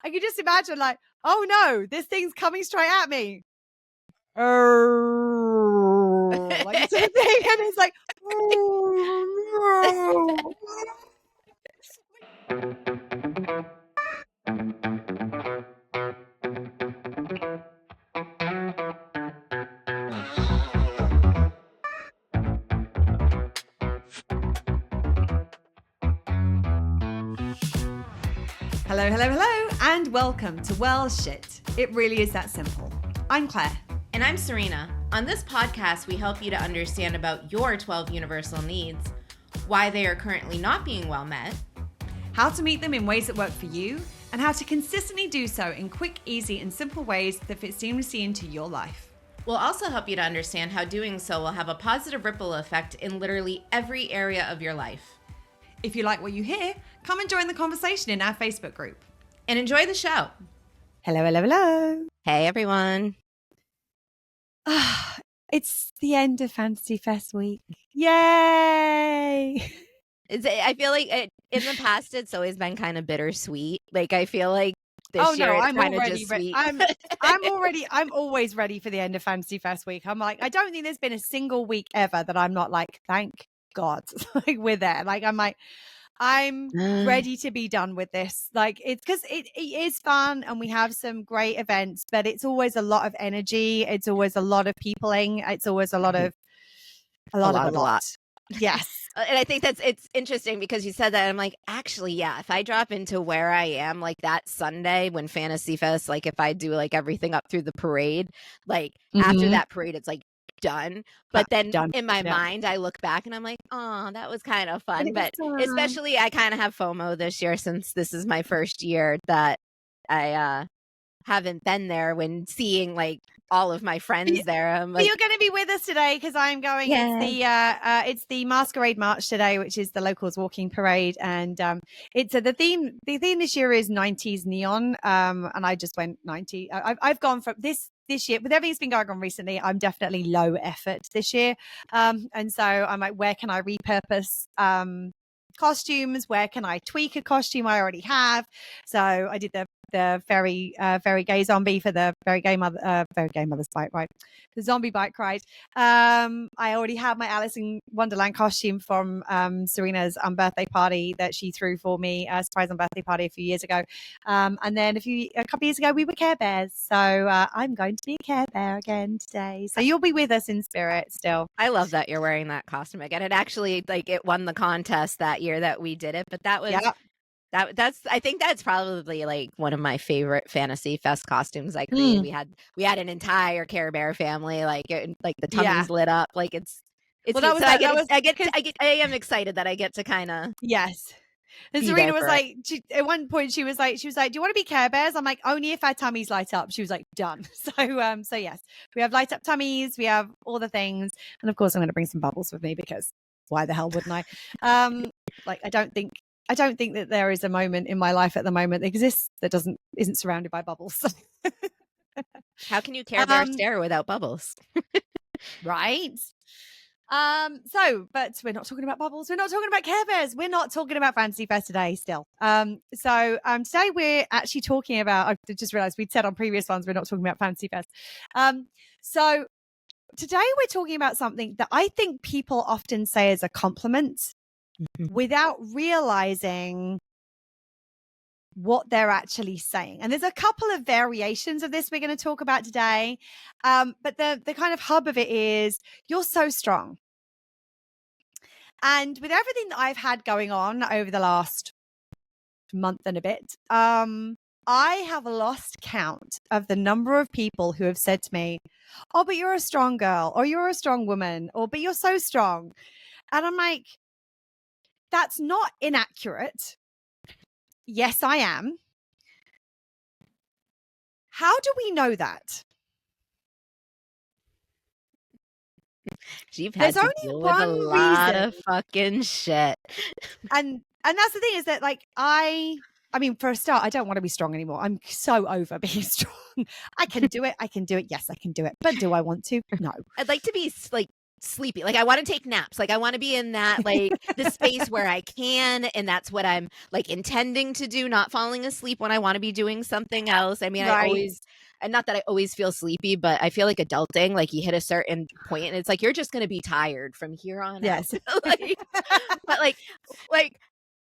I could just imagine like, oh no, this thing's coming straight at me. Like sort of thing. And it's like, hello, hello, hello, and welcome to Well Shit. It really is that simple. I'm Claire. And I'm Serena. On this podcast, we help you to understand about your 12 universal needs, why they are currently not being well met, how to meet them in ways that work for you, and how to consistently do so in quick, easy, and simple ways that fit seamlessly into your life. We'll also help you to understand how doing so will have a positive ripple effect in literally every area of your life. If you like what you hear, come and join the conversation in our Facebook group. And enjoy the show. Hello, hello, hello. Hey, everyone. It's the end of Fantasy Fest week. Yay! I feel like in the past, it's always been kind of bittersweet. Like, I feel like this year it's I'm kind of already just ready. sweet. I'm always ready for the end of Fantasy Fest week. I'm like, I don't think there's been a single week ever that I'm not like, thank God, like we're there. Like, I'm ready to be done with this. Like, it's because it is fun and we have some great events, but it's always a lot of energy. It's always a lot of peopling. It's always a lot. Yes. And I think it's interesting because you said that. I'm like, actually, yeah, if I drop into where I am, like that Sunday when Fantasy Fest, like if I do like everything up through the parade, like after that parade, it's like done. But then in my mind, I look back and I'm like, oh, that was kind of fun. But especially I kind of have FOMO this year since this is my first year that I haven't been there when seeing like all of my friends there. I'm like, you're going to be with us today because I'm going. Yeah. It's the Masquerade March today, which is the locals walking parade, and it's the theme. The theme this year is 90s neon, and I just went 90. I've gone from this year with everything that's been going on recently. I'm definitely low effort this year, and so I'm like, where can I repurpose costumes? Where can I tweak a costume I already have? So I did the very gay zombie for the very gay mother's bike ride, the zombie bike ride. I already have my Alice in Wonderland costume from Serena's birthday party that she threw for me, a surprise on birthday party a few years ago. And then a couple of years ago we were Care Bears, so I'm going to be a Care Bear again today. So you'll be with us in spirit still. I love that you're wearing that costume again. It actually it won the contest that year that we did it, but that was I think that's probably like one of my favorite Fantasy Fest costumes I created. We had an entire Care Bear family, like the tummies lit up, like it's well, I am excited that I get to kind of And Serena was like, at one point she was like, do you want to be Care Bears? I'm like, only if our tummies light up. She was like, done. So yes, we have light up tummies, we have all the things, and of course I'm going to bring some bubbles with me because why the hell wouldn't I? Like I don't think that there is a moment in my life at the moment that exists that isn't surrounded by bubbles. How can you Care Bear stare without bubbles? Right. But we're not talking about bubbles. We're not talking about Care Bears. We're not talking about Fantasy Fest today still. Today we're actually talking about, I just realized we'd said on previous ones, we're not talking about Fantasy Fest. So today we're talking about something that I think people often say as a compliment without realizing what they're actually saying. And there's a couple of variations of this we're going to talk about today. But the kind of hub of it is, you're so strong. And with everything that I've had going on over the last month and a bit, I have lost count of the number of people who have said to me, oh, but you're a strong girl, or you're a strong woman, or but you're so strong. And I'm like, that's not inaccurate. Yes, I am. How do we know that? You've had to deal with a lot of fucking shit. And that's the thing, is that like I mean, for a start, I don't want to be strong anymore. I'm so over being strong. I can do it. Yes, I can do it. But do I want to? No. I'd like to be like sleepy. Like I want to take naps. Like I want to be in that like the space where I can, and that's what I'm like intending to do, not falling asleep when I want to be doing something else. I mean, I always, and not that I always feel sleepy, but I feel like adulting, like you hit a certain point and it's like you're just going to be tired from here on Yes. out. But like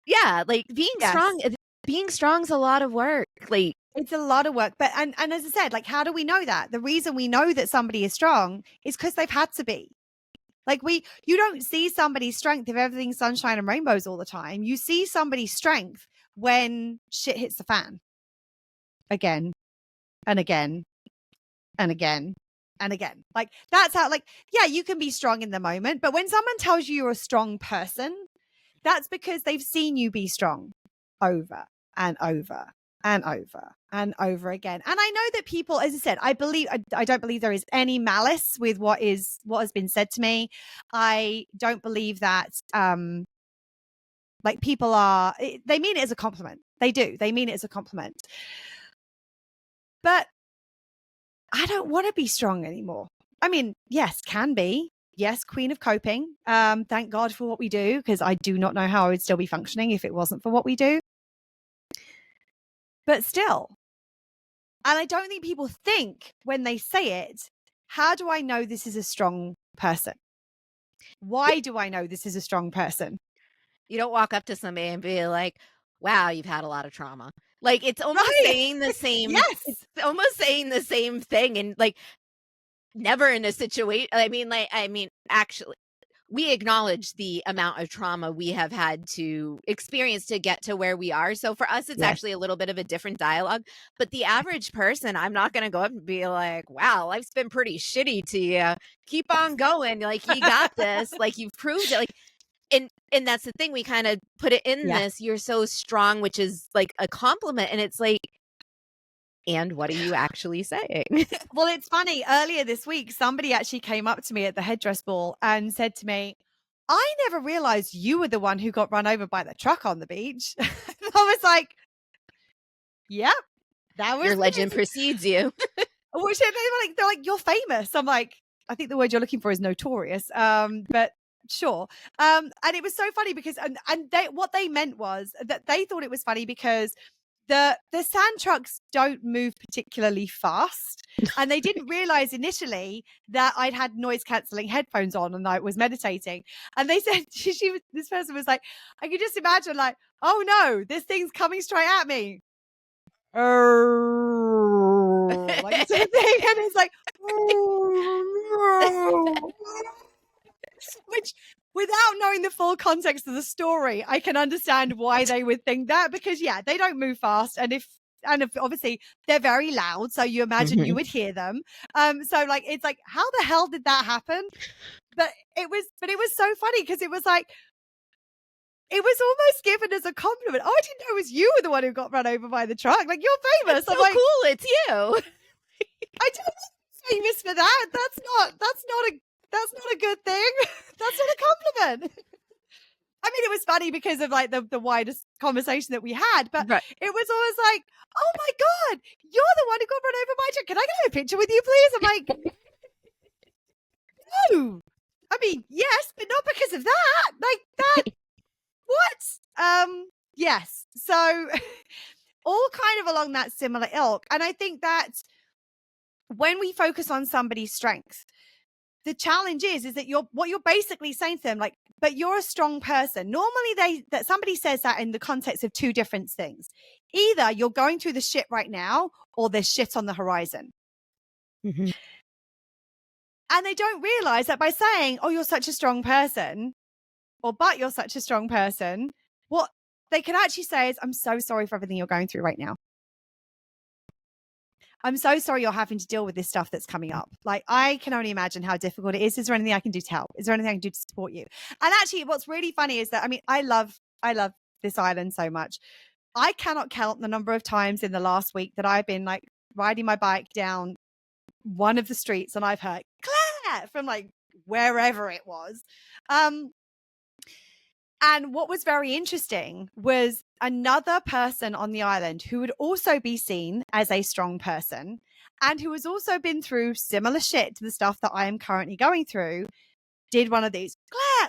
yeah, like being strong's a lot of work. Like it's a lot of work. But and as I said, like how do we know that? The reason we know that somebody is strong is because they've had to be. Like you don't see somebody's strength if everything's sunshine and rainbows all the time. You see somebody's strength when shit hits the fan. Again and again and again and again. Like that's how, like, yeah, you can be strong in the moment, but when someone tells you you're a strong person, that's because they've seen you be strong over and over and over and over again. And I know that people, as I said, I don't believe there is any malice with what has been said to me. I don't believe that like people they mean it as a compliment. They do. They mean it as a compliment. But I don't want to be strong anymore. I mean, yes, can be. Yes, queen of coping. Thank God for what we do, because I do not know how I would still be functioning if it wasn't for what we do. But still, and I don't think people think when they say it, how do I know this is a strong person? Why do I know this is a strong person? You don't walk up to somebody and be like, wow, you've had a lot of trauma. Like it's almost saying the same. Yes. It's almost saying the same thing. And like never in a situation. I mean, actually, we acknowledge the amount of trauma we have had to experience to get to where we are. So for us, it's actually a little bit of a different dialogue. But the average person, I'm not going to go up and be like, wow, life's been pretty shitty to you. Keep on going. Like, you got this. Like, you've proved it. Like, and that's the thing. We kind of put it in this, you're so strong, which is like a compliment. And it's like, and what are you actually saying? Well, it's funny. Earlier this week, somebody actually came up to me at the headdress ball and said to me, I never realized you were the one who got run over by the truck on the beach. I was like, yep, that was your legend precedes you. Which they're like, you're famous. I'm like, I think the word you're looking for is notorious. But sure. And it was so funny because, and what they meant was that they thought it was funny because the sand trucks don't move particularly fast, and they didn't realize initially that I'd had noise cancelling headphones on and I was meditating. And they said this person was like, I could just imagine like, oh no, this thing's coming straight at me. Like sort of thing, and it's like, which, without knowing the full context of the story, I can understand why they would think that, because they don't move fast, and if obviously they're very loud, so you imagine you would hear them. So like, it's like, how the hell did that happen? But it was so funny because it was like, it was almost given as a compliment. Oh, I didn't know it was you were the one who got run over by the truck. Like, you're famous. It's I'm like, cool. It's you. I don't know, famous for that. That's not a good thing. That's not a compliment. I mean, it was funny because of like the widest conversation that we had, but it was always like, oh my God, you're the one who got run over by a truck. Can I get a picture with you, please? I'm like, no. I mean, yes, but not because of that. Like that. What? Yes. So all kind of along that similar ilk. And I think that when we focus on somebody's strengths, the challenge is that what you're basically saying to them, like, but you're a strong person. Normally that somebody says that in the context of two different things. Either you're going through the shit right now, or there's shit on the horizon. Mm-hmm. And they don't realize that by saying, oh, you're such a strong person, or but you're such a strong person, what they can actually say is, I'm so sorry for everything you're going through right now. I'm so sorry you're having to deal with this stuff that's coming up. Like, I can only imagine how difficult it is. Is there anything I can do to help? Is there anything I can do to support you? And actually, what's really funny is that, I mean, I love this island so much. I cannot count the number of times in the last week that I've been like riding my bike down one of the streets and I've heard Claire from like wherever it was. And what was very interesting was another person on the island who would also be seen as a strong person and who has also been through similar shit to the stuff that I am currently going through, did one of these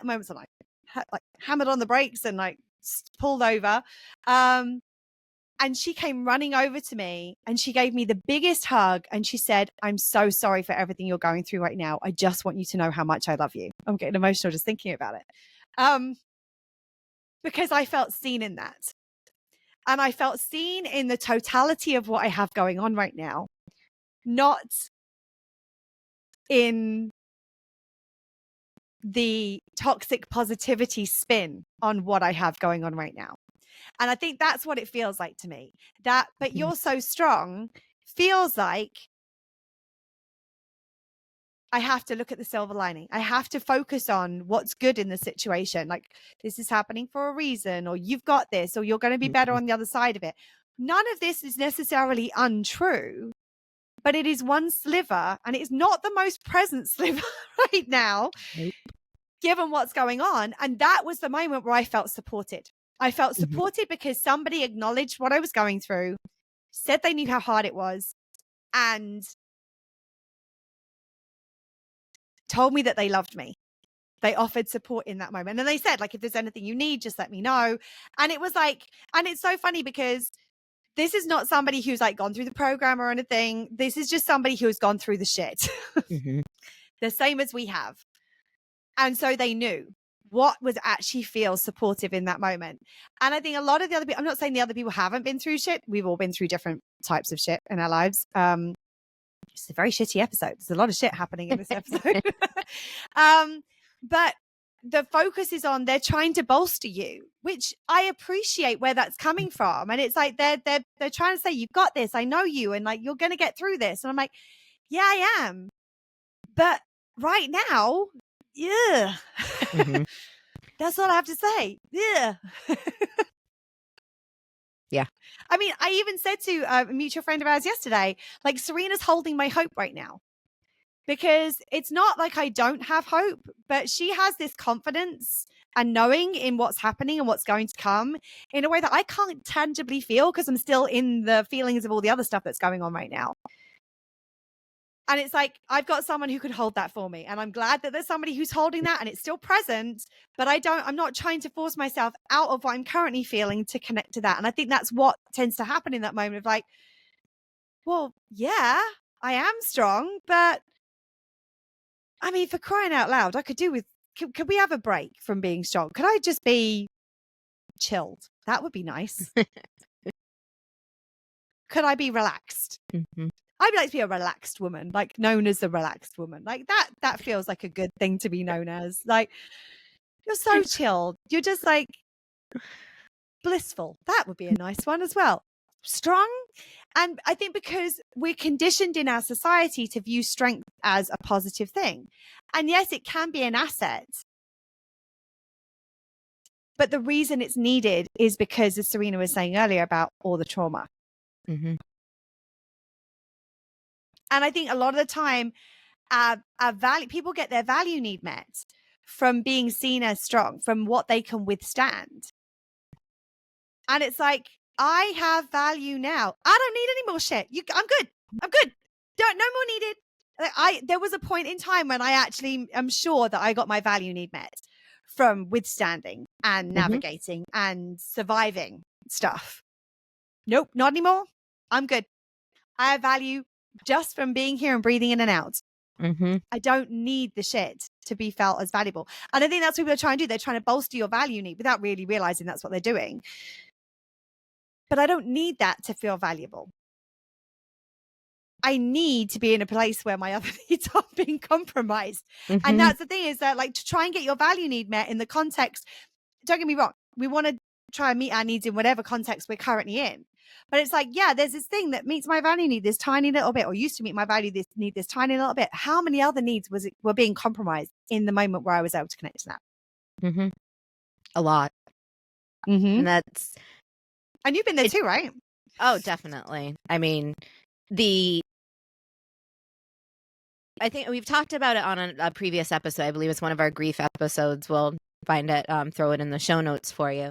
moments and like hammered on the brakes and like pulled over. And she came running over to me and she gave me the biggest hug. And she said, I'm so sorry for everything you're going through right now. I just want you to know how much I love you. I'm getting emotional just thinking about it. Because I felt seen in that. And I felt seen in the totality of what I have going on right now, not in the toxic positivity spin on what I have going on right now. And I think that's what it feels like to me. That, but you're so strong feels like I have to look at the silver lining. I have to focus on what's good in the situation. Like, this is happening for a reason, or you've got this, or you're going to be better on the other side of it. None of this is necessarily untrue, but it is one sliver, and it's not the most present sliver right now, given what's going on. And that was the moment where I felt supported. I felt supported because somebody acknowledged what I was going through, said they knew how hard it was, and told me that they loved me. They offered support in that moment. And they said, like, if there's anything you need, just let me know. And it was like, and it's so funny because this is not somebody who's like gone through the program or anything. This is just somebody who's gone through the shit. The same as we have. And so they knew what was actually feel supportive in that moment. And I think a lot of the other people, I'm not saying the other people haven't been through shit. We've all been through different types of shit in our lives. It's a very shitty episode. There's a lot of shit happening in this episode. But the focus is on, they're trying to bolster you, which I appreciate where that's coming from. And it's like, they're trying to say, you've got this. I know you. And like, you're going to get through this. And I'm like, yeah, I am. But right now, yeah. That's all I have to say. Yeah. Yeah. I mean, I even said to a mutual friend of ours yesterday, like, Serena's holding my hope right now, because it's not like I don't have hope, but she has this confidence and knowing in what's happening and what's going to come in a way that I can't tangibly feel because I'm still in the feelings of all the other stuff that's going on right now. And it's like, I've got someone who could hold that for me. And I'm glad that there's somebody who's holding that and it's still present, but I'm not trying to force myself out of what I'm currently feeling to connect to that. And I think that's what tends to happen in that moment of like, well, yeah, I am strong, but I mean, for crying out loud, I could do with, could we have a break from being strong? Could I just be chilled? That would be nice. Could I be relaxed? I'd like to be a relaxed woman, like known as a relaxed woman. Like that feels like a good thing to be known as. Like, you're so chilled. You're just like blissful. That would be a nice one as well. Strong. And I think because we're conditioned in our society to view strength as a positive thing. And yes, it can be an asset. But the reason it's needed is because, as Serena was saying earlier, about all the trauma. And I think a lot of the time, our value, people get their value need met from being seen as strong, from what they can withstand. And it's like, I have value now. I don't need any more shit. I'm good. I'm good. No more needed. There was a point in time when I actually am sure that I got my value need met from withstanding and navigating and surviving stuff. Nope, not anymore. I'm good. I have value just from being here and breathing in and out. I don't need the shit to be felt as valuable. And I think that's what people are trying to do. They're trying to bolster your value need without really realizing that's what they're doing. But I don't need that to feel valuable. I need to be in a place where my other needs aren't being compromised. And that's the thing, is that, like, to try and get your value need met in the context, don't get me wrong, we want to try and meet our needs in whatever context we're currently in. But it's like, yeah, there's this thing that meets my value need this tiny little bit, or used to meet my value need this tiny little bit. How many other needs were being compromised in the moment where I was able to connect to that? A lot. And that's... And you've been there too, right? Oh, definitely. I mean, I think we've talked about it on a previous episode. I believe it's one of our grief episodes. We'll find it, throw it in the show notes for you.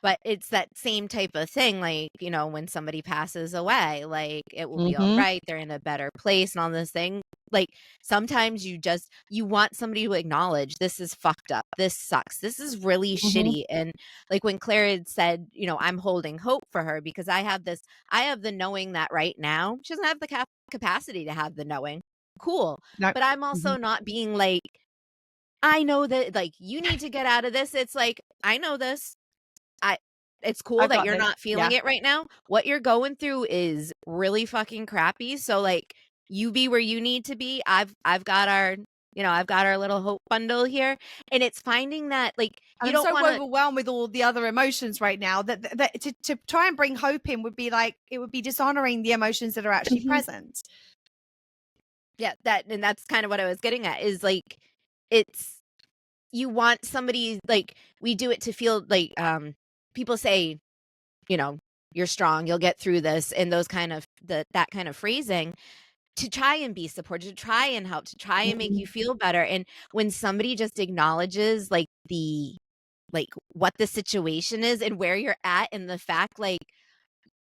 But it's that same type of thing, like, you know, when somebody passes away, like, it will be all right. They're in a better place and all this thing. like sometimes you want somebody to acknowledge this is fucked up, this sucks, this is really shitty. And like when Claire had said, I'm holding hope for her because I have the knowing that right now she doesn't have the capacity to have the knowing. Cool. No. But I'm also not being like, I know that like you need to get out of this. It's like, I know this. It's cool that you're not feeling it right now. What you're going through is really fucking crappy. So like you be where you need to be. I've got our little hope bundle here. And it's finding that like you don't want to overwhelmed with all the other emotions right now that to try and bring hope in would be like, it would be dishonoring the emotions that are actually present. Yeah, that's kind of what I was getting at is like it's you want somebody like we do it to feel like people say, you're strong, you'll get through this, and those kind of that kind of phrasing to try and be supportive, to try and help, to try and make you feel better. And when somebody just acknowledges like what the situation is and where you're at and the fact like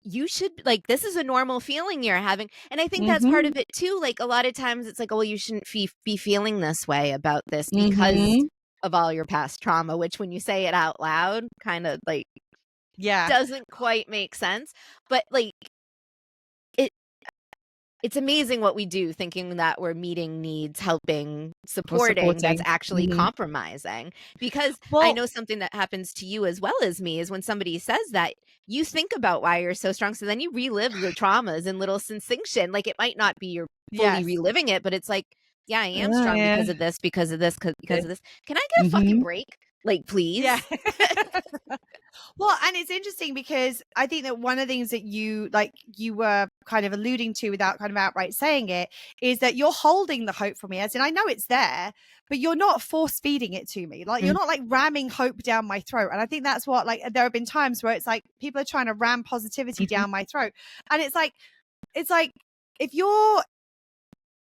you should like this is a normal feeling you're having. And I think that's part of it too. Like a lot of times it's like, oh, well, you shouldn't be feeling this way about this because of all your past trauma, which when you say it out loud kind of like doesn't quite make sense. But like it's amazing what we do thinking that we're meeting needs, helping, supporting. That's actually compromising. Because I know something that happens to you as well as me is when somebody says that, you think about why you're so strong. So then you relive your traumas in little succinction. Like it might not be you're fully reliving it, but it's like, yeah, I am strong because of this, because of this, because of this. Can I get a fucking break? Like, please? Yeah. Well, and it's interesting because I think that one of the things that you were kind of alluding to without kind of outright saying it is that you're holding the hope for me, as in I know it's there, but you're not force feeding it to me. Like you're not like ramming hope down my throat. And I think that's what, like, there have been times where it's like people are trying to ram positivity down my throat. And it's like, if you're,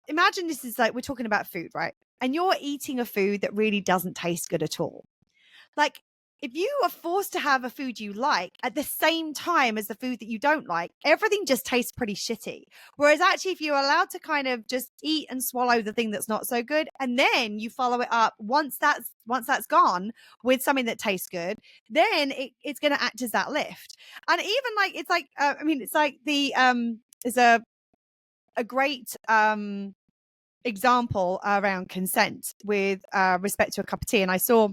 imagine this is like, we're talking about food, right? And you're eating a food that really doesn't taste good at all. Like, if you are forced to have a food you like at the same time as the food that you don't like, everything just tastes pretty shitty. Whereas actually, if you're allowed to kind of just eat and swallow the thing that's not so good, and then you follow it up once that's gone with something that tastes good, then it's going to act as that lift. And even like, it's like, it's like there's a great, example around consent with respect to a cup of tea. And I saw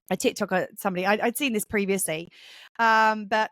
a TikTok of somebody, I'd seen this previously, but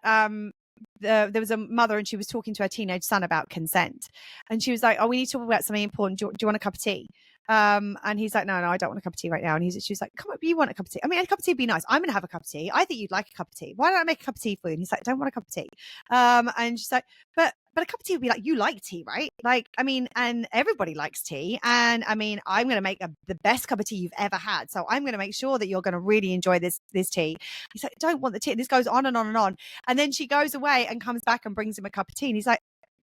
there was a mother and she was talking to her teenage son about consent. And she was like, oh, we need to talk about something important. Do you want a cup of tea? And he's like, no, I don't want a cup of tea right now. And she was like, come on, you want a cup of tea? I mean, a cup of tea would be nice. I'm going to have a cup of tea. I think you'd like a cup of tea. Why don't I make a cup of tea for you? And he's like, I don't want a cup of tea. And she's like, but a cup of tea would be like, you like tea, right? Like, I mean, and everybody likes tea. And I mean, I'm going to make the best cup of tea you've ever had. So I'm going to make sure that you're going to really enjoy this tea. He's like, don't want the tea. And this goes on and on and on. And then she goes away and comes back and brings him a cup of tea. And he's like,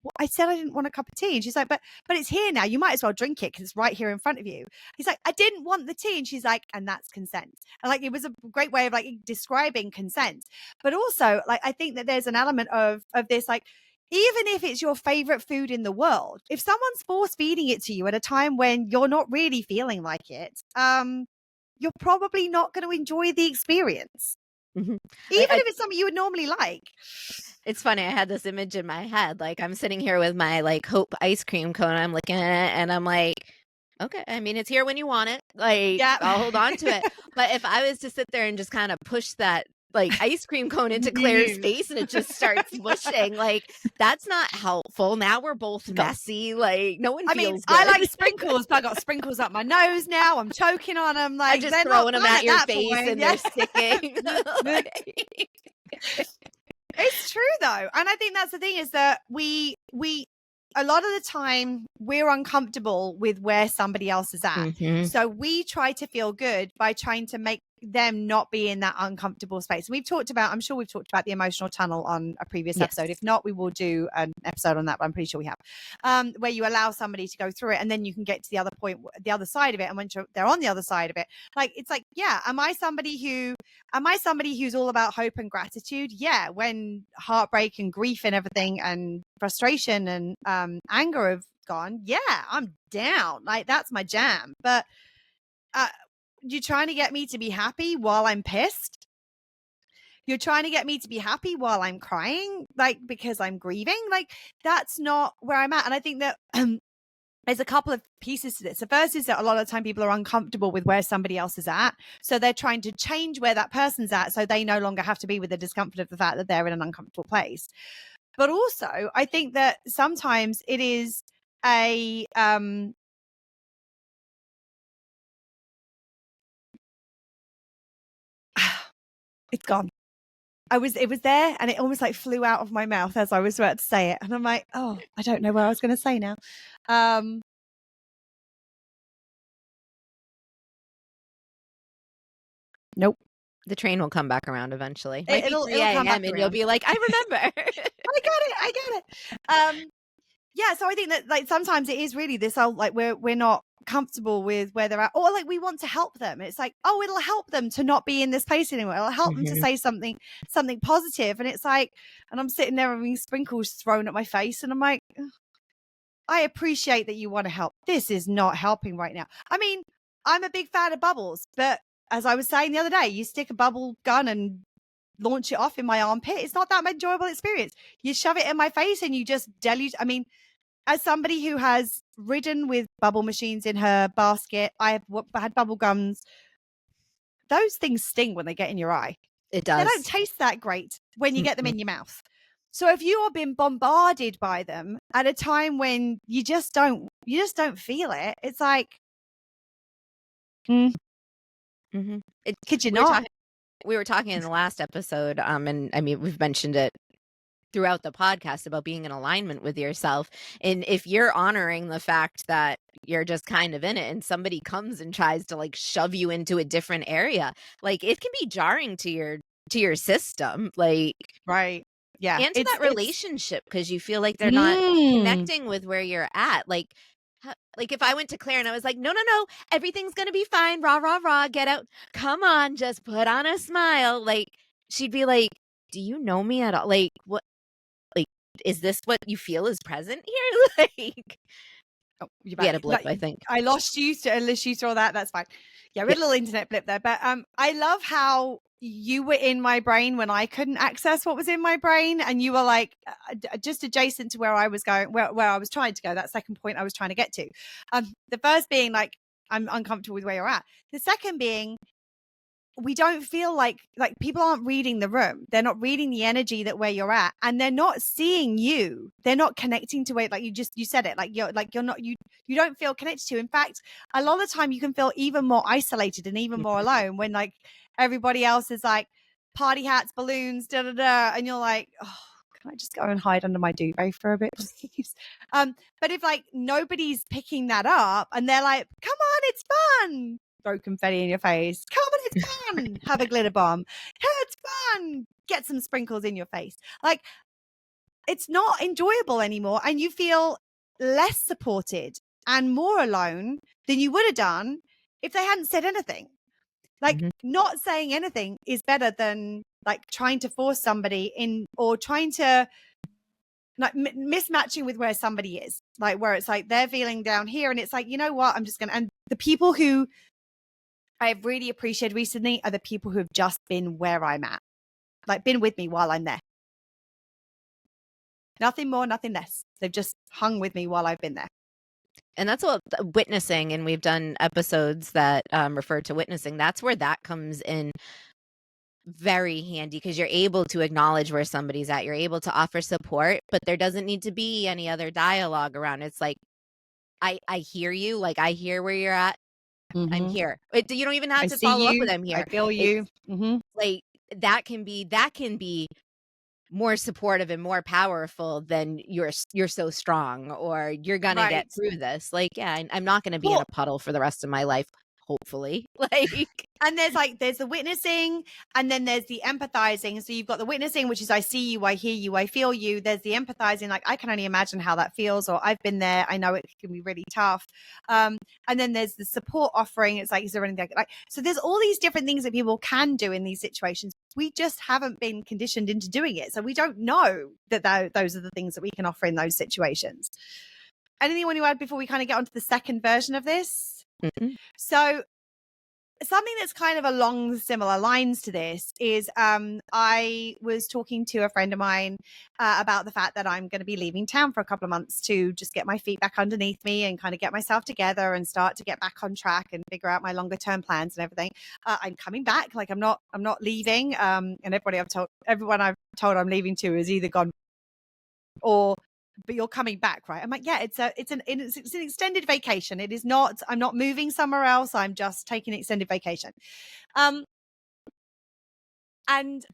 well, I said I didn't want a cup of tea. And she's like, but it's here now. You might as well drink it because it's right here in front of you. He's like, I didn't want the tea. And she's like, and that's consent. And like, it was a great way of like describing consent. But also, like, I think that there's an element of this, like, even if it's your favorite food in the world, if someone's force feeding it to you at a time when you're not really feeling like it, you're probably not going to enjoy the experience. Even if it's something you would normally like. It's funny. I had this image in my head. Like I'm sitting here with my like Hope ice cream cone. I'm looking at it and I'm like, okay, I mean, it's here when you want it. Like I'll hold on to it. But if I was to sit there and just kind of push that like ice cream cone into Claire's face and it just starts mushing, like that's not helpful. Now we're both messy. Like no one feels good. I like sprinkles, but I got sprinkles up my nose now. I'm choking on them. Like I'm just throwing them at your face and they're sticking. It's true though. And I think that's the thing is that we a lot of the time we're uncomfortable with where somebody else is at. So we try to feel good by trying to make them not be in that uncomfortable space. I'm sure we've talked about the emotional tunnel on a previous episode. If not, we will do an episode on that, but I'm pretty sure we have, where you allow somebody to go through it and then you can get to the other point, the other side of it. And when they're on the other side of it, like, it's like, yeah, am I somebody who's all about hope and gratitude? Yeah. When heartbreak and grief and everything and frustration and anger gone, yeah, I'm down. Like, that's my jam. But you're trying to get me to be happy while I'm pissed. You're trying to get me to be happy while I'm crying, like, because I'm grieving. Like, that's not where I'm at. And I think that there's a couple of pieces to this. The first is that a lot of the time people are uncomfortable with where somebody else is at. So they're trying to change where that person's at so they no longer have to be with the discomfort of the fact that they're in an uncomfortable place. But also, I think that sometimes it is a it's gone. It was there and it almost like flew out of my mouth as I was about to say it. And I'm like, oh, I don't know what I was going to say now. Nope. The train will come back around eventually. It'll come back and you'll be like, I remember. I got it. Yeah, so I think that like sometimes it is really this whole like we're not comfortable with where they're at, or like we want to help them. It's like, oh, it'll help them to not be in this place anymore. It'll help them to say something positive. And it's like, and I'm sitting there having sprinkles thrown at my face, and I'm like, I appreciate that you want to help. This is not helping right now. I mean, I'm a big fan of bubbles, but as I was saying the other day, you stick a bubble gun and launch it off in my armpit. It's not that enjoyable experience. You shove it in my face and you just deluge. I mean, as somebody who has ridden with bubble machines in her basket, I have had bubble gums. Those things sting when they get in your eye. It does. They don't taste that great when you get them in your mouth. So if you are being bombarded by them at a time when you just don't feel it, it's like, could you not? We were talking in the last episode, and I mean, we've mentioned it throughout the podcast about being in alignment with yourself. And if you're honoring the fact that you're just kind of in it and somebody comes and tries to like shove you into a different area, like it can be jarring to your system. Like, right. Yeah. And to that relationship, because you feel like they're not connecting with where you're at. Like if I went to Claire and I was like, no, everything's going to be fine. Rah, rah, rah. Get out. Come on. Just put on a smile. Like, she'd be like, do you know me at all? Like, what? Like, is this what you feel is present here? Like, we had a blip, I think. I lost you unless you saw that. That's fine. Yeah, we had a little internet blip there. But I love how you were in my brain when I couldn't access what was in my brain, and you were like just adjacent to where I was going, where I was trying to go. That second point I was trying to get to. The first being like, I'm uncomfortable with where you're at. The second being, we don't feel like people aren't reading the room. They're not reading the energy that where you're at, and they're not seeing you. They're not connecting to it. Like you said it, you're not, you don't feel connected to. In fact, a lot of the time you can feel even more isolated and even more alone when like everybody else is like party hats, balloons, da da da, and you're like, oh, can I just go and hide under my duvet for a bit, please? But if like nobody's picking that up and they're like, come on, it's fun. Throw confetti in your face. Come on, it's fun. Have a glitter bomb. It's fun. Get some sprinkles in your face. Like, it's not enjoyable anymore. And you feel less supported and more alone than you would have done if they hadn't said anything. Like, not saying anything is better than like trying to force somebody in, or trying to like mismatching with where somebody is, like where it's like they're feeling down here. And it's like, you know what? I'm just going to, and the people who I've really appreciated recently are the people who have just been where I'm at, like been with me while I'm there. Nothing more, nothing less. They've just hung with me while I've been there. And that's what witnessing, and we've done episodes that refer to witnessing. That's where that comes in very handy, because you're able to acknowledge where somebody's at. You're able to offer support, but there doesn't need to be any other dialogue around. It's like, I hear you. Like, I hear where you're at. I'm here. You don't even have to follow up with I'm here. I feel you. Like that can be more supportive and more powerful than you're so strong, or you're gonna get through this. Like, yeah, I'm not gonna be in a puddle for the rest of my life, hopefully. Like, and there's the witnessing, and then there's the empathizing. So you've got the witnessing, which is I see you, I hear you, I feel you. There's the empathizing, like I can only imagine how that feels, or I've been there, I know it can be really tough. And then there's the support offering. It's like, is there anything like, so there's all these different things that people can do in these situations. We just haven't been conditioned into doing it. So we don't know that those are the things that we can offer in those situations. anything you want to add before we kind of get onto the second version of this? Mm-mm. So something that's kind of along similar lines to this is I was talking to a friend of mine about the fact that I'm going to be leaving town for a couple of months to just get my feet back underneath me and kind of get myself together and start to get back on track and figure out my longer term plans and everything. I'm coming back. Like I'm not leaving. And everyone I've told I'm leaving to is either gone or but you're coming back, right? I'm like, yeah, it's an extended vacation. It is not, I'm not moving somewhere else. I'm just taking an extended vacation. And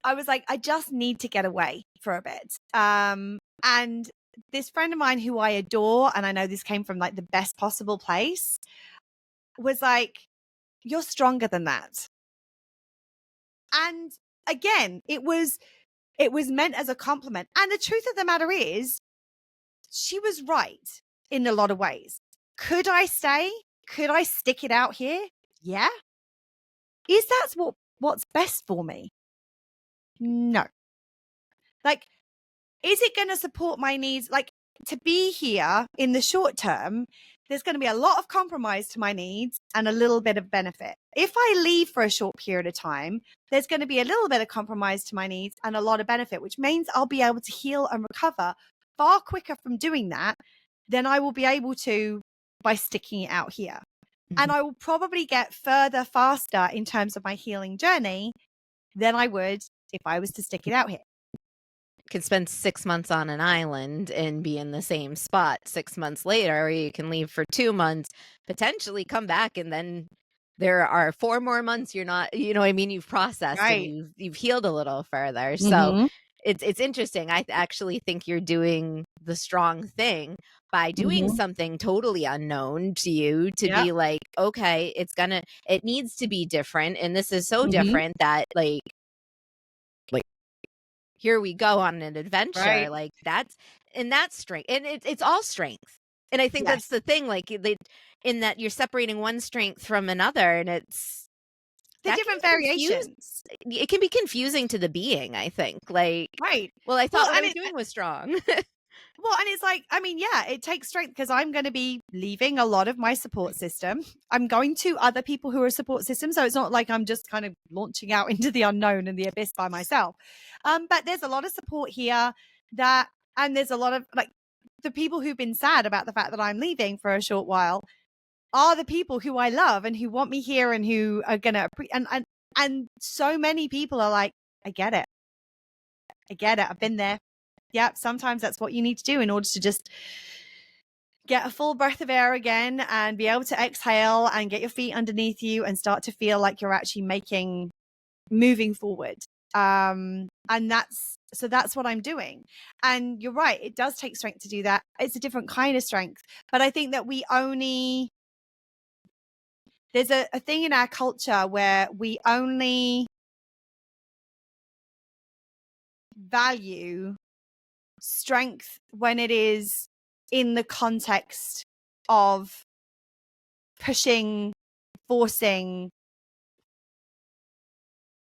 I was like, I just need to get away for a bit. And this friend of mine who I adore, and I know this came from like the best possible place, was like, you're stronger than that. And again, it was meant as a compliment. And the truth of the matter is, she was right in a lot of ways. Could I stay? Could I stick it out here? Yeah. Is that what's best for me? No. Like, is it going to support my needs? Like, to be here in the short term, there's going to be a lot of compromise to my needs and a little bit of benefit. If I leave for a short period of time, there's going to be a little bit of compromise to my needs and a lot of benefit, which means I'll be able to heal and recover far quicker from doing that than I will be able to by sticking it out here. Mm-hmm. And I will probably get further faster in terms of my healing journey than I would if I was to stick it out here. You can spend 6 months on an island and be in the same spot 6 months later, or you can leave for 2 months, potentially come back, and then there are 4 more months you're not, you know what I mean, you've processed, right, and you've healed a little further. Mm-hmm. So it's interesting. I actually think you're doing the strong thing by doing mm-hmm. something totally unknown to you to be like, okay, it needs to be different. And this is so mm-hmm. different that like, here we go on an adventure. Right. Like that's strength. And it's all strength. And I think that's the thing, like in that you're separating one strength from another, and it's the different variations. It can be confusing to the being, I think. Like, right. Well, I thought what I was doing was strong. Well, and it's like, I mean, yeah, it takes strength because I'm going to be leaving a lot of my support system. I'm going to other people who are a support system. So it's not like I'm just kind of launching out into the unknown and the abyss by myself. But there's a lot of support here and there's a lot of like the people who've been sad about the fact that I'm leaving for a short while are the people who I love and who want me here and who are going to, and so many people are like, I get it. I've been there. Yeah, sometimes that's what you need to do in order to just get a full breath of air again and be able to exhale and get your feet underneath you and start to feel like you're actually moving forward. And that's what I'm doing. And you're right. It does take strength to do that. It's a different kind of strength. But I think that there's a thing in our culture where we only value strength when it is in the context of pushing, forcing,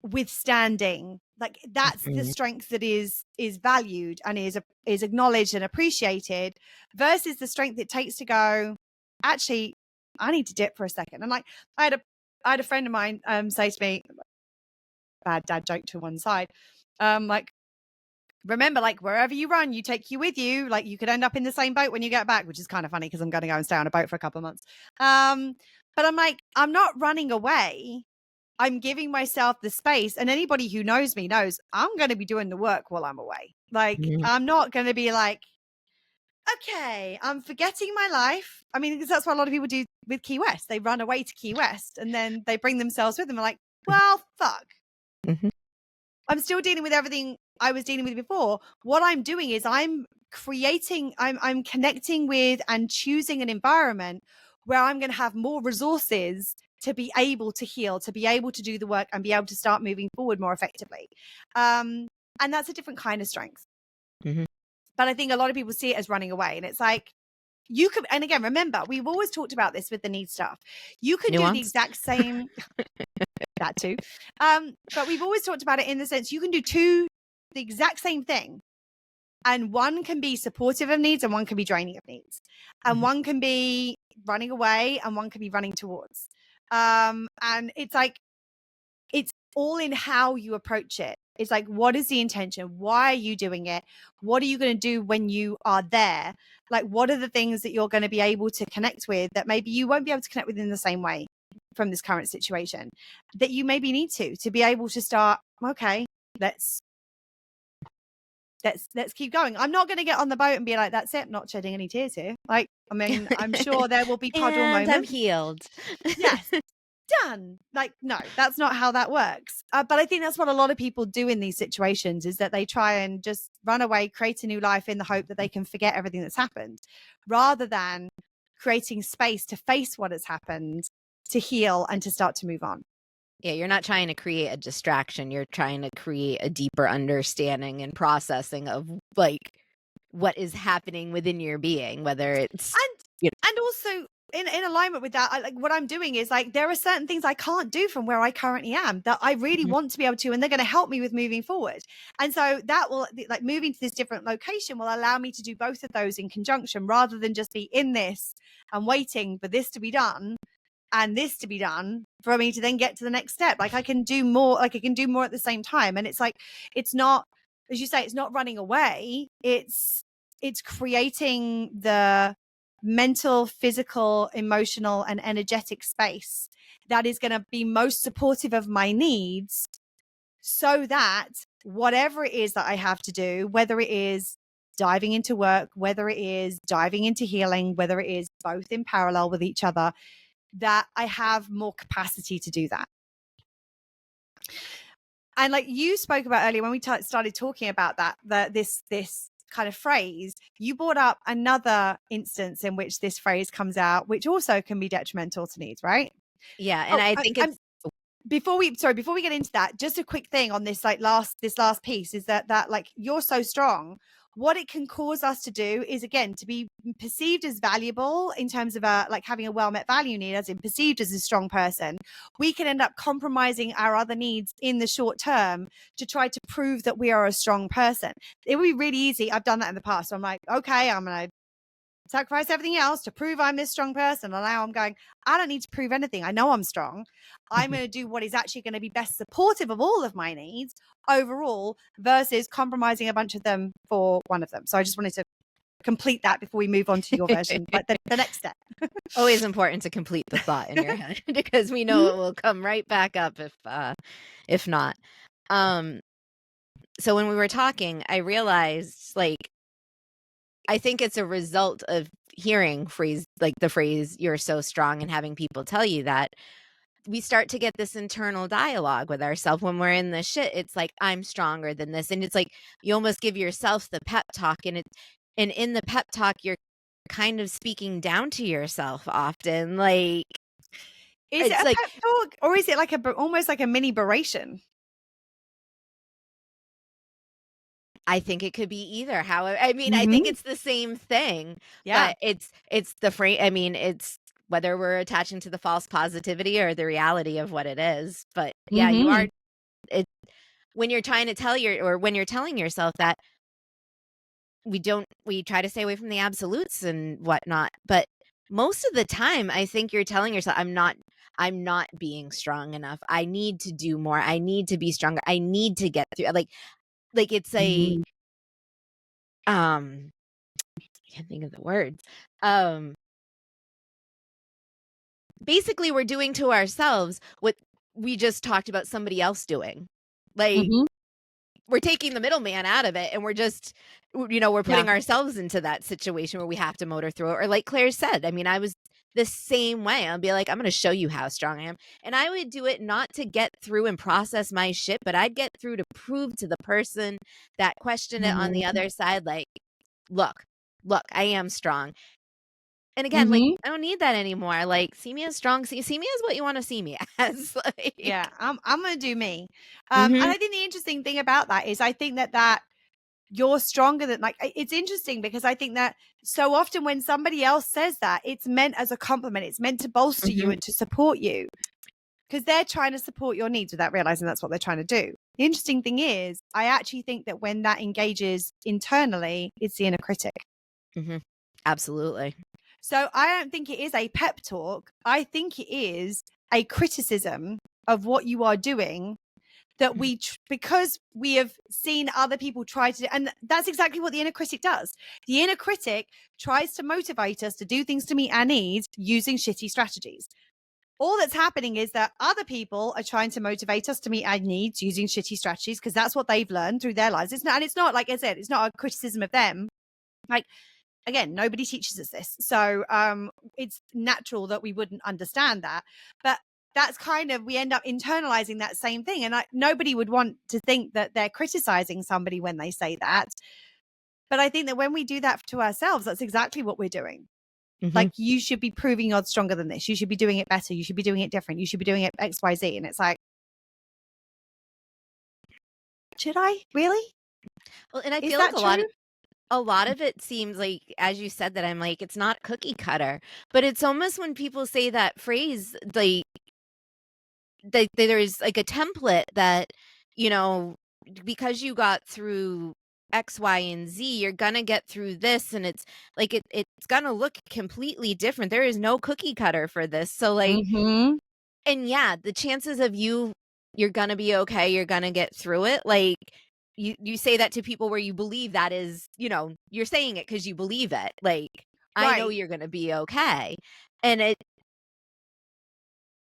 withstanding. Like that's the strength that is valued and is acknowledged and appreciated, versus the strength it takes to go, actually, I need to dip for a second. And like I had a friend of mine say to me, bad dad joke to one side, like, remember, like wherever you run, you take you with you. Like you could end up in the same boat when you get back, which is kind of funny because I'm going to go and stay on a boat for a couple of months. But I'm like, I'm not running away. I'm giving myself the space. And anybody who knows me knows I'm going to be doing the work while I'm away. Like I'm not going to be like, okay, I'm forgetting my life. I mean, because that's what a lot of people do with Key West. They run away to Key West and then they bring themselves with them. They're like, well, fuck. Mm-hmm. I'm still dealing with everything I was dealing with before. What I'm doing is I'm connecting with and choosing an environment where I'm going to have more resources to be able to heal, to be able to do the work and be able to start moving forward more effectively. And that's a different kind of strength. Mm-hmm. But I think a lot of people see it as running away. And it's like, you could, and again, remember, we've always talked about this with the need stuff. You could do the exact same, that too. But we've always talked about it in the sense you can do the exact same thing And one can be supportive of needs and one can be draining of needs. And one can be running away and one can be running towards. And it's like, it's all in how you approach it. It's like, what is the intention? Why are you doing it? What are you going to do when you are there? Like, what are the things that you're going to be able to connect with that maybe you won't be able to connect with in the same way from this current situation, that you maybe need to be able to start, okay, let's keep going. I'm not going to get on the boat and be like, that's it, not shedding any tears here. Like, I mean, I'm sure there will be puddle moments. I'm healed. Yes. Done. Like, no, that's not how that works. But I think that's what a lot of people do in these situations, is that they try and just run away, create a new life in the hope that they can forget everything that's happened, rather than creating space to face what has happened, to heal, and to start to move on. Yeah, you're not trying to create a distraction. You're trying to create a deeper understanding and processing of like what is happening within your being, whether it's and also in alignment with that, like what I'm doing is like, there are certain things I can't do from where I currently am that I really want to be able to, and they're going to help me with moving forward. And so that will, like, moving to this different location will allow me to do both of those in conjunction, rather than just be in this and waiting for this to be done and this to be done for me to then get to the next step. Like, I can do more, like I can do more at the same time. And it's like, it's not, as you say, it's not running away. It's creating the mental, physical, emotional, and energetic space that is going to be most supportive of my needs, so that whatever it is that I have to do, whether it is diving into work, whether it is diving into healing, whether it is both in parallel with each other, that I have more capacity to do that. And like you spoke about earlier, when we started talking about that, this kind of phrase, you brought up another instance in which this phrase comes out, which also can be detrimental to needs, right? Yeah. And I think it's before we get into that, just a quick thing on this, like this last piece is that like, you're so strong. What it can cause us to do is, again, to be perceived as valuable in terms of like having a well-met value need, as in perceived as a strong person. We can end up compromising our other needs in the short term to try to prove that we are a strong person. It would be really easy. I've done that in the past. So I'm like, okay, I'm going to sacrifice everything else to prove I'm this strong person. And now I'm going, I don't need to prove anything. I know I'm strong. I'm going to do what is actually going to be best supportive of all of my needs overall, versus compromising a bunch of them for one of them. So I just wanted to complete that before we move on to your version, but the next step. Always important to complete the thought in your head, because we know it will come right back up if not. So when we were talking, I realized, like, I think it's a result of hearing the phrase, you're so strong, and having people tell you that, we start to get this internal dialogue with ourselves when we're in the shit. It's like, I'm stronger than this. And it's like, you almost give yourself the pep talk, and in the pep talk, you're kind of speaking down to yourself often. Like, is it a pep talk, or is it like almost like a mini beration? I think it could be either. I think it's the same thing. Yeah. But it's the frame. I mean, it's whether we're attaching to the false positivity or the reality of what it is. But yeah, you are. When you're trying to when you're telling yourself that, we try to stay away from the absolutes and whatnot. But most of the time, I think you're telling yourself, I'm not being strong enough. I need to do more. I need to be stronger. I need to get through. Like it's a, I can't think of the words. Basically, we're doing to ourselves what we just talked about somebody else doing. Like, we're taking the middleman out of it, and we're just, we're putting ourselves into that situation where we have to motor through it. Or like Claire said, I mean, I was the same way. I'll be like, I'm going to show you how strong I am. And I would do it not to get through and process my shit, but I'd get through to prove to the person that questioned it on the other side, like, look, I am strong. And again, like, I don't need that anymore. Like, see me as strong. See me as what you want to see me as. Like, yeah, I'm going to do me. And I think the interesting thing about that is, I think that you're stronger than, like, it's interesting because I think that so often when somebody else says that, it's meant as a compliment. It's meant to bolster you and to support you, because they're trying to support your needs without realizing that's what they're trying to do. The interesting thing is, I actually think that when that engages internally, it's the inner critic. Mm-hmm. Absolutely. So I don't think it is a pep talk. I think it is a criticism of what you are doing that because we have seen other people try to, and that's exactly what the inner critic does. The inner critic tries to motivate us to do things to meet our needs using shitty strategies. All that's happening is that other people are trying to motivate us to meet our needs using shitty strategies because that's what they've learned through their lives. It's not, like I said, it's not a criticism of them. Like, again, nobody teaches us this. So it's natural that we wouldn't understand that. But that's kind of, we end up internalizing that same thing. And nobody would want to think that they're criticizing somebody when they say that. But I think that when we do that to ourselves, that's exactly what we're doing. Mm-hmm. Like, you should be proving you're stronger than this. You should be doing it better. You should be doing it different. You should be doing it X, Y, Z. And it's like, should I really? Well, and I feel like a lot of it seems like, as you said, that I'm like, it's not cookie cutter, but it's almost when people say that phrase, like, there's like a template that, you know, because you got through X, Y, and Z, you're gonna get through this, and it's like it's gonna look completely different. There is no cookie cutter for this. So like, and yeah, the chances of you're gonna be okay, you're gonna get through it. Like, you say that to people where you believe that is, you know, you're saying it because you believe it. Like, right. I know you're gonna be okay, and it.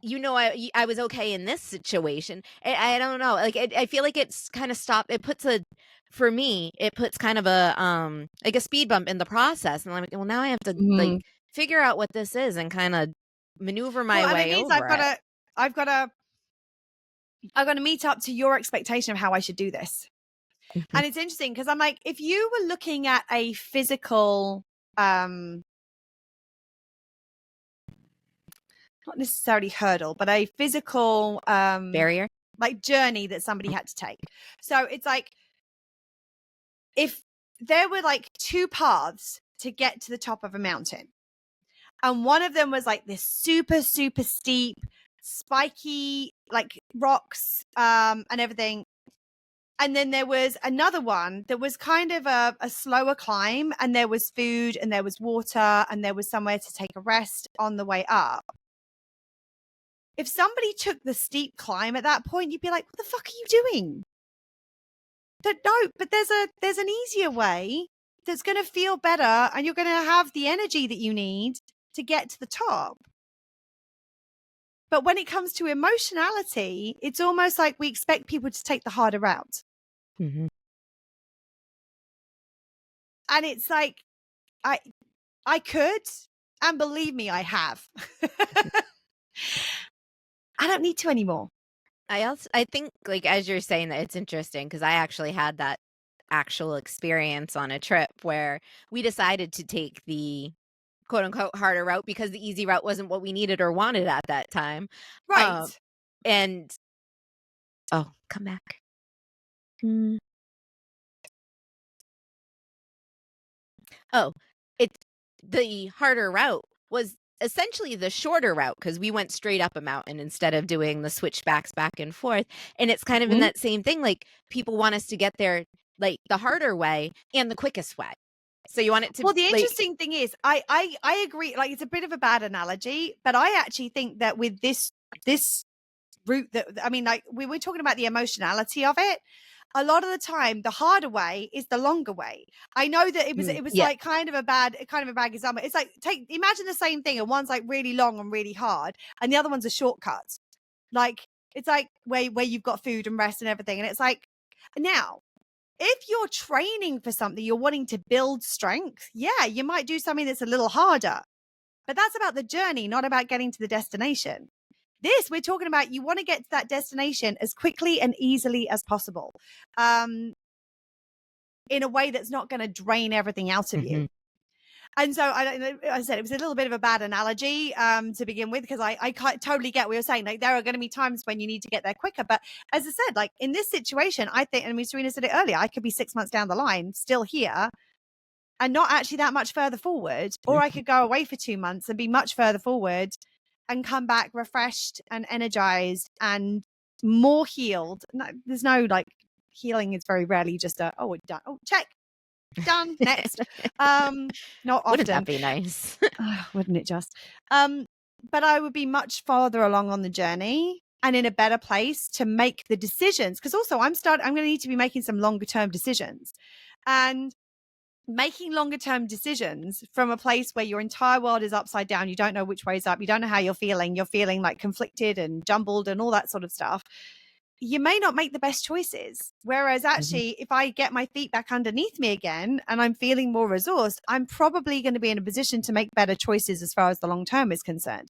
You know, I was okay in this situation. I don't know. Like, I feel like it's kind of for me, it puts kind of a like a speed bump in the process. And I'm like, well, now I have to like figure out what this is and kind of maneuver my way over it. I've got to meet up to your expectation of how I should do this. Mm-hmm. And it's interesting because I'm like, if you were looking at a physical, not necessarily hurdle, but a physical barrier, like journey that somebody had to take. So it's like, if there were like two paths to get to the top of a mountain, and one of them was like this super, super steep, spiky, like rocks and everything. And then there was another one that was kind of a slower climb, and there was food and there was water and there was somewhere to take a rest on the way up. If somebody took the steep climb at that point, you'd be like, what the fuck are you doing? No, but there's an easier way that's going to feel better, and you're going to have the energy that you need to get to the top. But when it comes to emotionality, it's almost like we expect people to take the harder route. Mm-hmm. And it's like, I could, and believe me, I have. I don't need to anymore. I think, like, as you're saying that, it's interesting because I actually had that actual experience on a trip where we decided to take the quote unquote harder route because the easy route wasn't what we needed or wanted at that time. Right. And come back. The harder route was essentially the shorter route because we went straight up a mountain instead of doing the switchbacks back and forth. And it's kind of in that same thing. Like, people want us to get there like the harder way and the quickest way. So you want it to. Well, the interesting thing is, I agree. Like, it's a bit of a bad analogy, but I actually think that with this route, that, I mean, like, we were talking about the emotionality of it. A lot of the time, the harder way is the longer way. I know that it was like kind of a bad example. It's like, imagine the same thing, and one's like really long and really hard, and the other one's a shortcut. Like, it's like where you've got food and rest and everything, and it's like, now, if you're training for something, you're wanting to build strength, yeah, you might do something that's a little harder, but that's about the journey, not about getting to the destination. This, we're talking about, you want to get to that destination as quickly and easily as possible, in a way that's not going to drain everything out of you. And so I said it was a little bit of a bad analogy to begin with, because I totally get what you're saying. Like, there are going to be times when you need to get there quicker. But as I said, like, in this situation, I think, and I mean, Serena said it earlier, I could be 6 months down the line still here and not actually that much further forward. Or I could go away for 2 months and be much further forward and come back refreshed and energized and more healed. No, there's no like healing is very rarely just we're done. Oh, check. Done. Next. Not often. Wouldn't that be nice? Wouldn't it just? But I would be much farther along on the journey and in a better place to make the decisions. Because also I'm going to need to be making some longer term decisions. And making longer term decisions from a place where your entire world is upside down, you don't know which way is up, you don't know how you're feeling like conflicted and jumbled and all that sort of stuff, you may not make the best choices. Whereas actually, if I get my feet back underneath me again and I'm feeling more resourced, I'm probably going to be in a position to make better choices as far as the long term is concerned.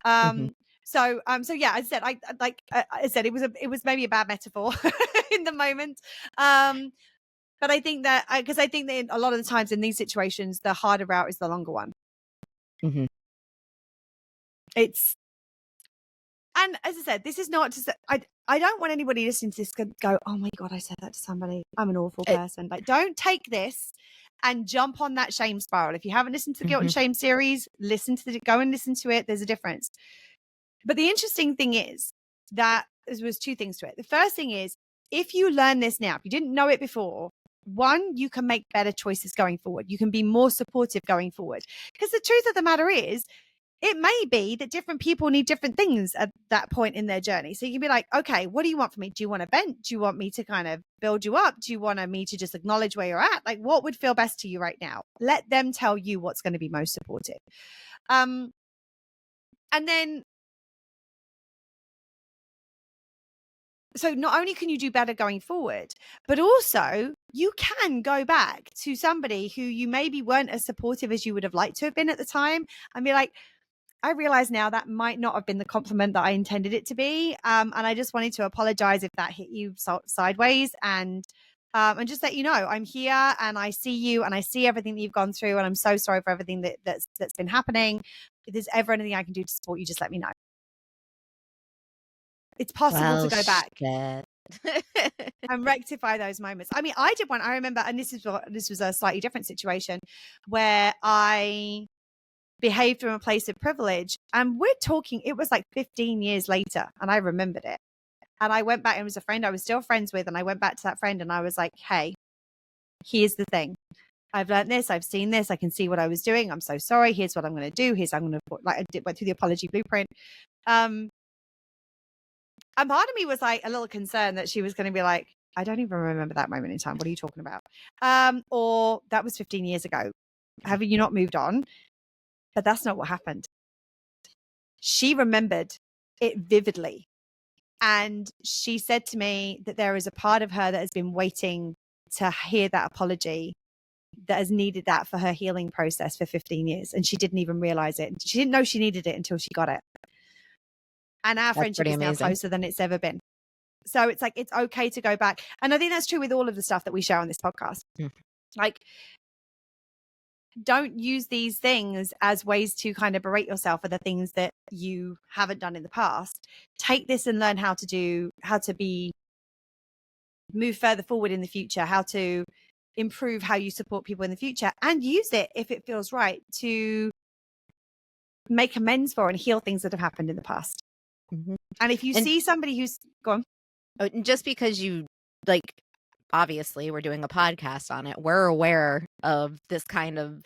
So yeah, I said it was maybe a bad metaphor in the moment. But I think that because I think that a lot of the times in these situations, the harder route is the longer one. And as I said, this is not to say, I don't want anybody listening to this go, oh my God, I said that to somebody. I'm an awful person. Like, don't take this and jump on that shame spiral. If you haven't listened to the Guilt and Shame series, go and listen to it. There's a difference. But the interesting thing is that there was two things to it. The first thing is, if you learn this now, if you didn't know it before, one, you can make better choices going forward. You can be more supportive going forward. Because the truth of the matter is, it may be that different people need different things at that point in their journey. So you can be like, okay, what do you want from me? Do you want to vent? Do you want me to kind of build you up? Do you want me to just acknowledge where you're at? Like, what would feel best to you right now? Let them tell you what's going to be most supportive. And then, so not only can you do better going forward, but also you can go back to somebody who you maybe weren't as supportive as you would have liked to have been at the time and be like, I realize now that might not have been the compliment that I intended it to be. And I just wanted to apologize if that hit you sideways and just let you know I'm here and I see you and I see everything that you've gone through. And I'm so sorry for everything that's been happening. If there's ever anything I can do to support you, just let me know. It's possible to go back and rectify those moments. I mean, I did one, I remember, and this was a slightly different situation where I behaved from a place of privilege. And we're talking, it was like 15 years later, and I remembered it. And I went back, and it was a friend I was still friends with. And I went back to that friend and I was like, hey, here's the thing. I've learned this. I've seen this. I can see what I was doing. I'm so sorry. Here's what I'm going to do. Went through the apology blueprint. And part of me was like a little concerned that she was going to be like, I don't even remember that moment in time. What are you talking about? Or that was 15 years ago. Have you not moved on? But that's not what happened. She remembered it vividly. And she said to me that there is a part of her that has been waiting to hear that apology, that has needed that for her healing process for 15 years. And she didn't even realize it. She didn't know she needed it until she got it. And our friendship is now closer than it's ever been. So it's like, it's okay to go back. And I think that's true with all of the stuff that we share on this podcast. Like, don't use these things as ways to kind of berate yourself for the things that you haven't done in the past. Take this and learn how to move further forward in the future, how to improve how you support people in the future, and use it if it feels right to make amends for and heal things that have happened in the past. And if you see somebody who's gone, just because you like, obviously we're doing a podcast on it, we're aware of this kind of,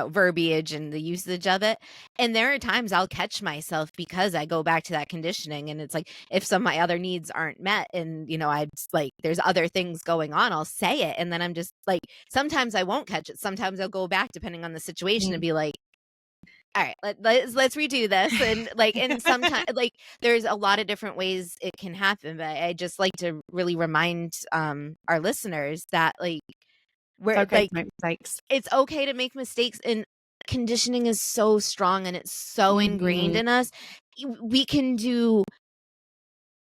verbiage and the usage of it. And there are times I'll catch myself because I go back to that conditioning, and it's like, if some of my other needs aren't met and, I like, there's other things going on, I'll say it. And then I'm just like, sometimes I won't catch it. Sometimes I'll go back depending on the situation and be like, all right, let's redo this. And and sometimes there's a lot of different ways it can happen, but I just like to really remind our listeners that we're okay to make mistakes. It's okay to make mistakes, and conditioning is so strong and it's so ingrained in us. We can do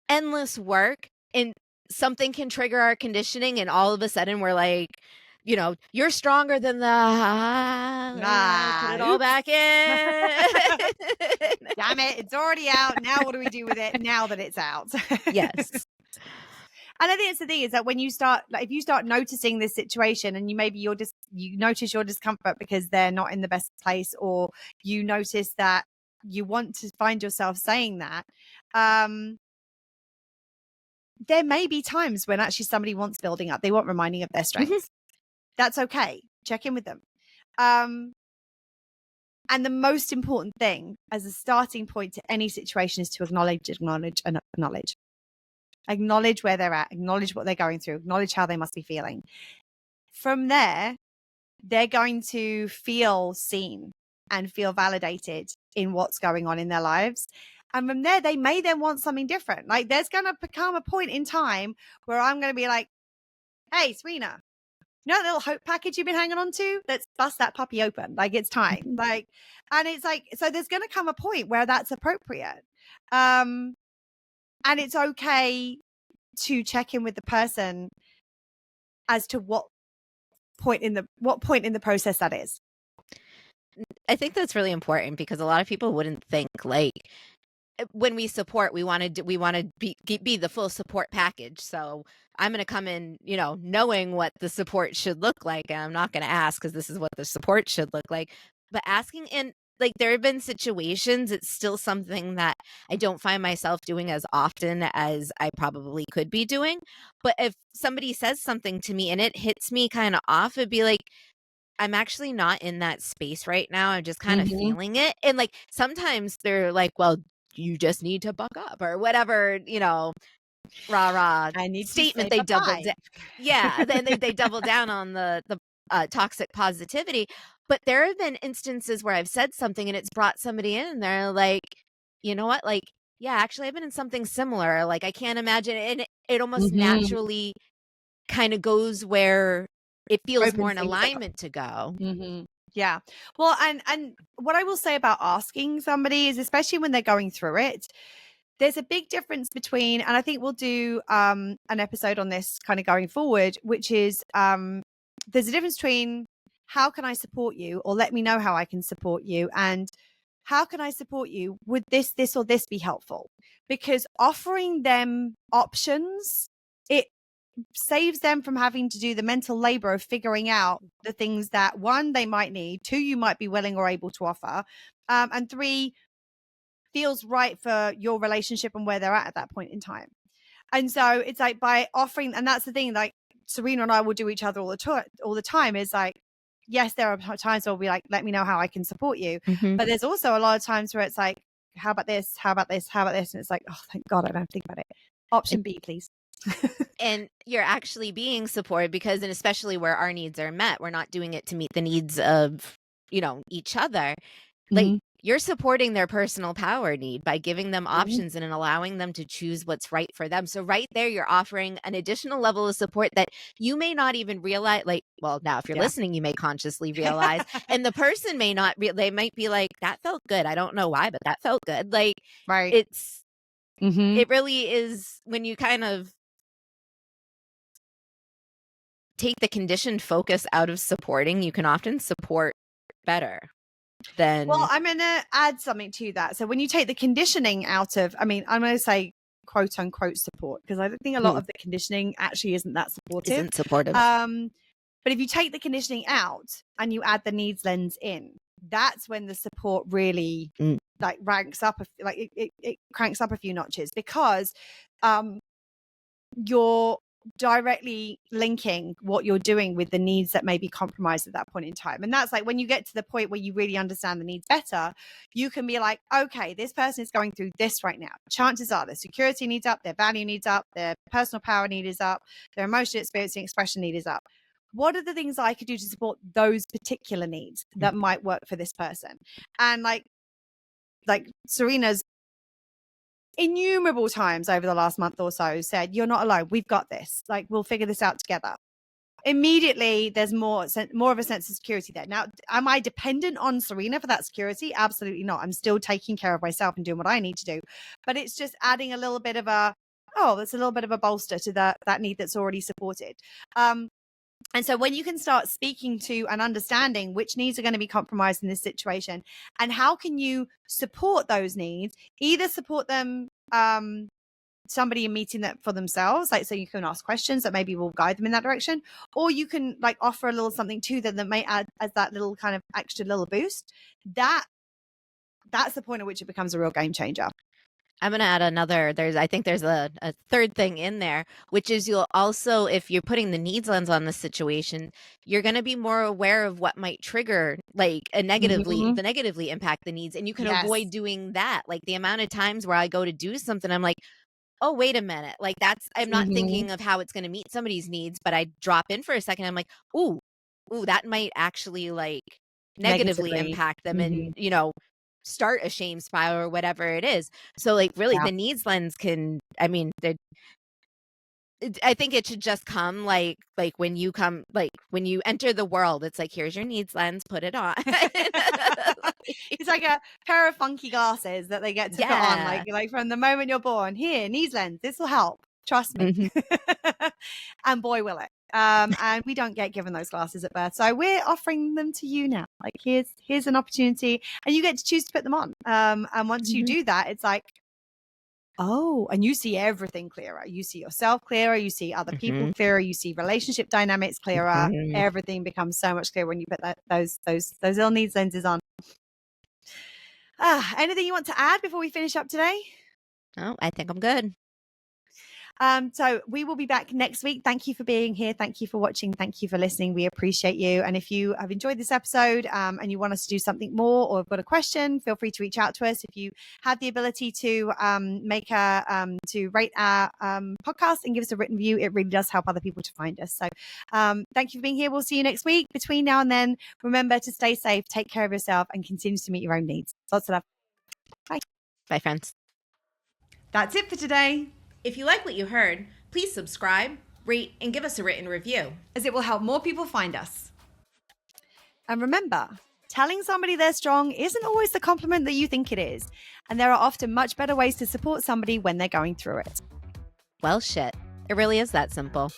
endless work and something can trigger our conditioning, and all of a sudden we're like, you're stronger than put it all back in. Damn it, it's already out. Now what do we do with it now that it's out? Yes. And I think it's the thing is that when you start, if you start noticing this situation, and you notice your discomfort because they're not in the best place, or you notice that you want to find yourself saying that, there may be times when actually somebody wants building up. They want reminding of their strengths. That's okay. Check in with them. And the most important thing as a starting point to any situation is to acknowledge. Acknowledge where they're at, acknowledge what they're going through, acknowledge how they must be feeling. From there, they're going to feel seen and feel validated in what's going on in their lives. And from there, they may then want something different. Like there's going to become a point in time where I'm going to be like, hey, Serena, you know that little hope package you've been hanging on to? Let's bust that puppy open. Like it's time. Like, and it's like, so there's going to come a point where that's appropriate. And it's okay to check in with the person as to what point in the process that is. I think that's really important because a lot of people wouldn't think like when we support, we want to be the full support package. So I'm going to come in, knowing what the support should look like. And I'm not going to ask because this is what the support should look like. But asking, and like there have been situations, it's still something that I don't find myself doing as often as I probably could be doing. But if somebody says something to me and it hits me kind of off, it'd be like, I'm actually not in that space right now. I'm just kind of feeling it. And like sometimes they're like, well, you just need to buck up or whatever, rah statement. They double down. Yeah. Then they double down on the toxic positivity. But there have been instances where I've said something and it's brought somebody in and they're like, you know what? Like, yeah, actually I've been in something similar. Like I can't imagine. And it almost naturally kind of goes where it feels more in alignment to go. Yeah. Well, and what I will say about asking somebody is, especially when they're going through it, there's a big difference between, and I think we'll do an episode on this kind of going forward, which is there's a difference between how can I support you, or let me know how I can support you, and how can I support you? Would this, or this be helpful? Because offering them options, it saves them from having to do the mental labor of figuring out the things that, one, they might need, two, you might be willing or able to offer, and three, feels right for your relationship and where they're at that point in time. And so it's like by offering, and that's the thing, like Serena and I will do each other all the time, is like, yes, there are times where we'll be like, let me know how I can support you. But there's also a lot of times where it's like, how about this? How about this? How about this? And it's like, oh, thank God I don't have to think about it. Option B, please. And you're actually being supported because, and especially where our needs are met, we're not doing it to meet the needs of, each other. Like you're supporting their personal power need by giving them options and allowing them to choose what's right for them. So right there, you're offering an additional level of support that you may not even realize. Like, well, now if you're listening, you may consciously realize, and the person may not, they might be like, that felt good. I don't know why, but that felt good. Like, right. It's, it really is when you kind of take the conditioned focus out of supporting, you can often support better. Well, I'm going to add something to that. So when you take the conditioning out of, I'm going to say quote unquote support, because I don't think a lot of the conditioning actually isn't that supportive. But if you take the conditioning out and you add the needs lens in, that's when the support really like ranks up, like it cranks up a few notches, because you're directly linking what you're doing with the needs that may be compromised at that point in time. And that's like when you get to the point where you really understand the needs better, you can be like, okay, this person is going through this right now. Chances are their security needs up, their value needs up, their personal power need is up, their emotional experiencing expression need is up. What are the things I could do to support those particular needs that might work for this person? And like Serena's innumerable times over the last month or so said, you're not alone. We've got this. Like, we'll figure this out together. Immediately, there's more of a sense of security there. Now, am I dependent on Serena for that security? Absolutely not. I'm still taking care of myself and doing what I need to do. But it's just adding a little bit of that's a little bit of a bolster to that need that's already supported. And so when you can start speaking to and understanding which needs are going to be compromised in this situation, and how can you support those needs, either support them, somebody in meeting that for themselves, like, so you can ask questions that maybe will guide them in that direction, or you can like offer a little something to them that may add as that little kind of extra little boost. That's the point at which it becomes a real game changer. I'm going to add another. I think there's a third thing in there, which is you'll also, if you're putting the needs lens on the situation, you're going to be more aware of what might trigger like the negatively impact the needs. And you can avoid doing that. Like the amount of times where I go to do something, I'm like, oh, wait a minute. Like I'm not thinking of how it's going to meet somebody's needs, but I drop in for a second. I'm like, ooh, that might actually like negatively impact them and, start a shame spiral or whatever it is. So like really the needs lens can, I mean, I think it should just come like when you enter the world, it's like, here's your needs lens, put it on. It's like a pair of funky glasses that they get to put on, like from the moment you're born. Here, needs lens, this will help. Trust me. And boy, will it. And we don't get given those glasses at birth. So we're offering them to you now. Like here's an opportunity and you get to choose to put them on. And once you do that, it's like, oh, and you see everything clearer. You see yourself clearer. You see other people clearer. You see relationship dynamics clearer. Everything becomes so much clearer when you put those little needs lenses on. Anything you want to add before we finish up today? No, I think I'm good. So we will be back next week. Thank you for being here. Thank you for watching. Thank you for listening. We appreciate you. And if you have enjoyed this episode and you want us to do something more or have got a question, feel free to reach out to us. If you have the ability to to rate our podcast and give us a written review, it really does help other people to find us. So thank you for being here. We'll see you next week. Between now and then, remember to stay safe, take care of yourself, and continue to meet your own needs. Lots of love. Bye. Bye, friends. That's it for today. If you like what you heard, please subscribe, rate, and give us a written review, as it will help more people find us. And remember, telling somebody they're strong isn't always the compliment that you think it is, and there are often much better ways to support somebody when they're going through it. Well, shit. It really is that simple.